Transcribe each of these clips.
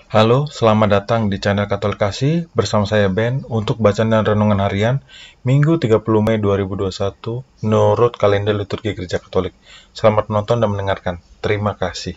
Halo, selamat datang di channel Katolik Kasih bersama saya Ben untuk bacaan dan renungan harian Minggu 30 Mei 2021 menurut kalender liturgi Gereja Katolik. Selamat menonton dan mendengarkan. Terima kasih.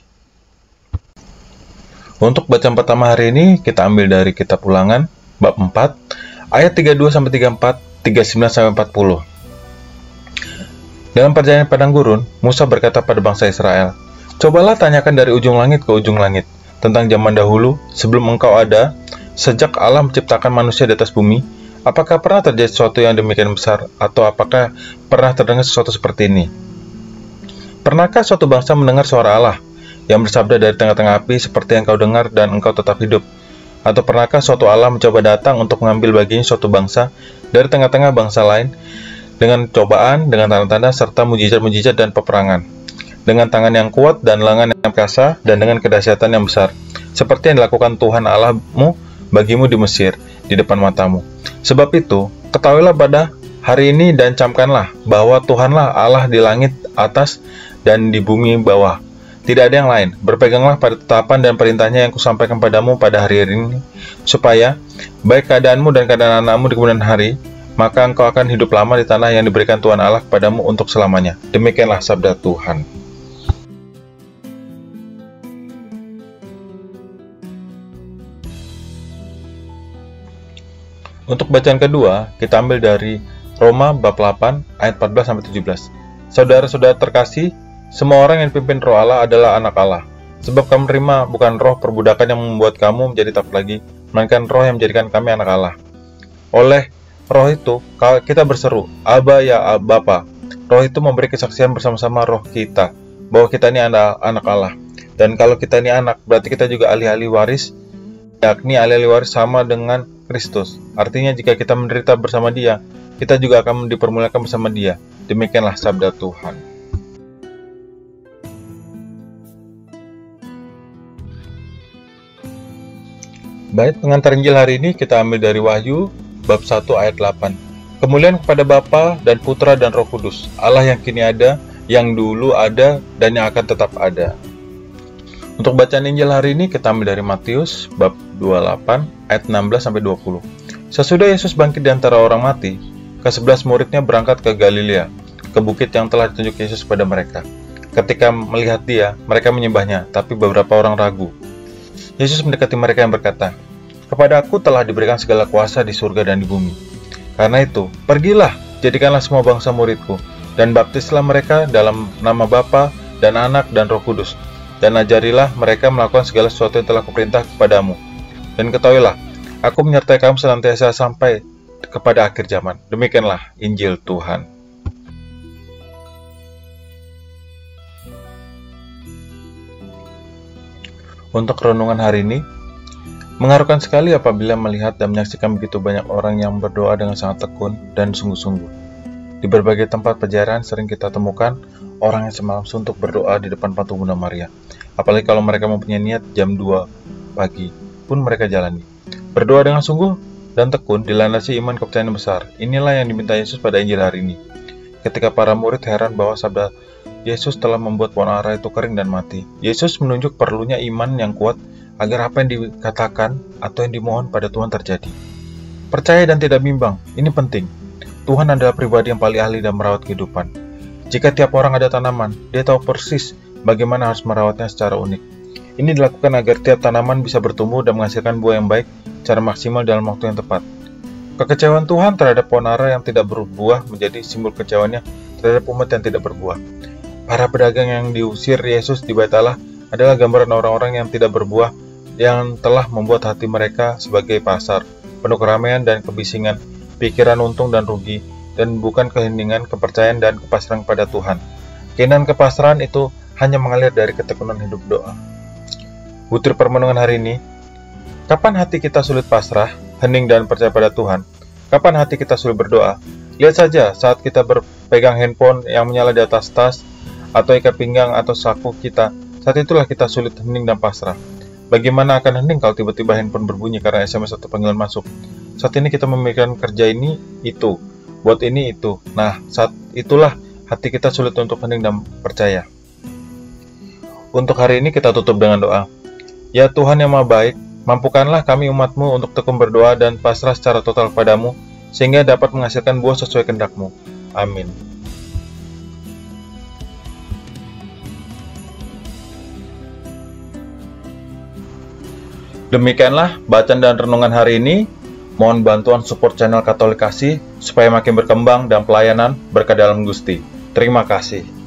Untuk bacaan pertama hari ini kita ambil dari Kitab Ulangan bab 4 ayat 32 sampai 34, 39 sampai 40. Dalam perjalanan padang gurun, Musa berkata pada bangsa Israel, "Cobalah tanyakan dari ujung langit ke ujung langit tentang zaman dahulu, sebelum engkau ada, sejak Allah menciptakan manusia di atas bumi, apakah pernah terjadi sesuatu yang demikian besar, atau apakah pernah terdengar sesuatu seperti ini? Pernahkah suatu bangsa mendengar suara Allah, yang bersabda dari tengah-tengah api, seperti yang kau dengar dan engkau tetap hidup? Atau pernahkah suatu Allah mencoba datang untuk mengambil baginya suatu bangsa dari tengah-tengah bangsa lain, dengan cobaan, dengan tanda-tanda, serta mujizat-mujizat dan peperangan? Dengan tangan yang kuat dan lengan yang perkasa dan dengan kedahsyatan yang besar, seperti yang dilakukan Tuhan Allahmu bagimu di Mesir, di depan matamu. Sebab itu, ketahuilah pada hari ini dan camkanlah bahwa Tuhanlah Allah di langit atas dan di bumi bawah. Tidak ada yang lain. Berpeganglah pada tetapan dan perintahnya yang kusampaikan padamu pada hari ini, supaya baik keadaanmu dan keadaan anakmu di kemudian hari, maka engkau akan hidup lama di tanah yang diberikan Tuhan Allah kepadamu untuk selamanya." Demikianlah sabda Tuhan. Untuk bacaan kedua, kita ambil dari Roma bab 8 ayat 14 sampai 17. Saudara-saudara terkasih, semua orang yang dipimpin Roh Allah adalah anak Allah. Sebab kamu menerima bukan roh perbudakan yang membuat kamu menjadi takut lagi, melainkan roh yang menjadikan kami anak Allah. Oleh roh itu, kita berseru, "Aba ya Bapa." Roh itu memberi kesaksian bersama-sama roh kita bahwa kita ini anak Allah. Dan kalau kita ini anak, berarti kita juga ahli-ahli waris, yakni ahli-ahli waris sama dengan Kristus. Artinya jika kita menderita bersama Dia, kita juga akan dipermuliakan bersama Dia. Demikianlah sabda Tuhan. Bait pengantar Injil hari ini kita ambil dari Wahyu bab 1 ayat 8. Kemuliaan kepada Bapa dan Putra dan Roh Kudus, Allah yang kini ada, yang dulu ada, dan yang akan tetap ada. Untuk bacaan Injil hari ini kita ambil dari Matius bab 28 ayat 16 sampai 20. Sesudah Yesus bangkit di antara orang mati, ke-11 muridnya berangkat ke Galilea, ke bukit yang telah ditunjuk Yesus pada mereka. Ketika melihat Dia, mereka menyembahnya, tapi beberapa orang ragu. Yesus mendekati mereka yang berkata, "Kepada Aku telah diberikan segala kuasa di surga dan di bumi. Karena itu, pergilah, jadikanlah semua bangsa muridku, dan baptislah mereka dalam nama Bapa dan Anak dan Roh Kudus. Dan ajarilah mereka melakukan segala sesuatu yang telah kuperintah kepadamu. Dan ketahuilah, Aku menyertai kamu senantiasa sampai kepada akhir zaman." Demikianlah Injil Tuhan. Untuk renungan hari ini, mengharukan sekali apabila melihat dan menyaksikan begitu banyak orang yang berdoa dengan sangat tekun dan sungguh-sungguh. Di berbagai tempat peziarahan sering kita temukan orang yang semalam suntuk berdoa di depan patung Bunda Maria. Apalagi kalau mereka mempunyai niat jam 2 pagi pun mereka jalani. Berdoa dengan sungguh dan tekun dilandasi iman kepercayaan besar. Inilah yang diminta Yesus pada Injil hari ini. Ketika para murid heran bahwa sabda Yesus telah membuat pohon ara itu kering dan mati, Yesus menunjuk perlunya iman yang kuat agar apa yang dikatakan atau yang dimohon pada Tuhan terjadi. Percaya dan tidak bimbang, ini penting. Tuhan adalah pribadi yang paling ahli dalam merawat kehidupan. Jika tiap orang ada tanaman, Dia tahu persis bagaimana harus merawatnya secara unik. Ini dilakukan agar tiap tanaman bisa bertumbuh dan menghasilkan buah yang baik secara maksimal dalam waktu yang tepat. Kekecewaan Tuhan terhadap pohon ara yang tidak berbuah menjadi simbol kecewanya terhadap umat yang tidak berbuah. Para pedagang yang diusir Yesus di Bait Allah adalah gambaran orang-orang yang tidak berbuah, yang telah membuat hati mereka sebagai pasar, penuh keramaian dan kebisingan, pikiran untung dan rugi, dan bukan keheningan, kepercayaan, dan kepasrahan pada Tuhan. Keinginan kepasrahan itu hanya mengalir dari ketekunan hidup doa. Butir permenungan hari ini, kapan hati kita sulit pasrah, hening dan percaya pada Tuhan? Kapan hati kita sulit berdoa? Lihat saja saat kita berpegang handphone yang menyala di atas tas, atau ikat pinggang atau saku kita, saat itulah kita sulit hening dan pasrah. Bagaimana akan hening kalau tiba-tiba handphone berbunyi karena SMS atau panggilan masuk? Saat ini kita memikirkan kerja ini, itu, buat ini, itu. Nah, saat itulah hati kita sulit untuk hening dan percaya. Untuk hari ini kita tutup dengan doa. Ya Tuhan yang Maha Baik, Mampukanlah kami umat-Mu untuk tekun berdoa dan pasrah secara total kepadamu, sehingga dapat menghasilkan buah sesuai kehendak-Mu. Amin. Demikianlah bacaan dan renungan hari ini. Mohon bantuan support channel Katolik Kasih supaya makin berkembang dan pelayanan berkat dalam Gusti. Terima kasih.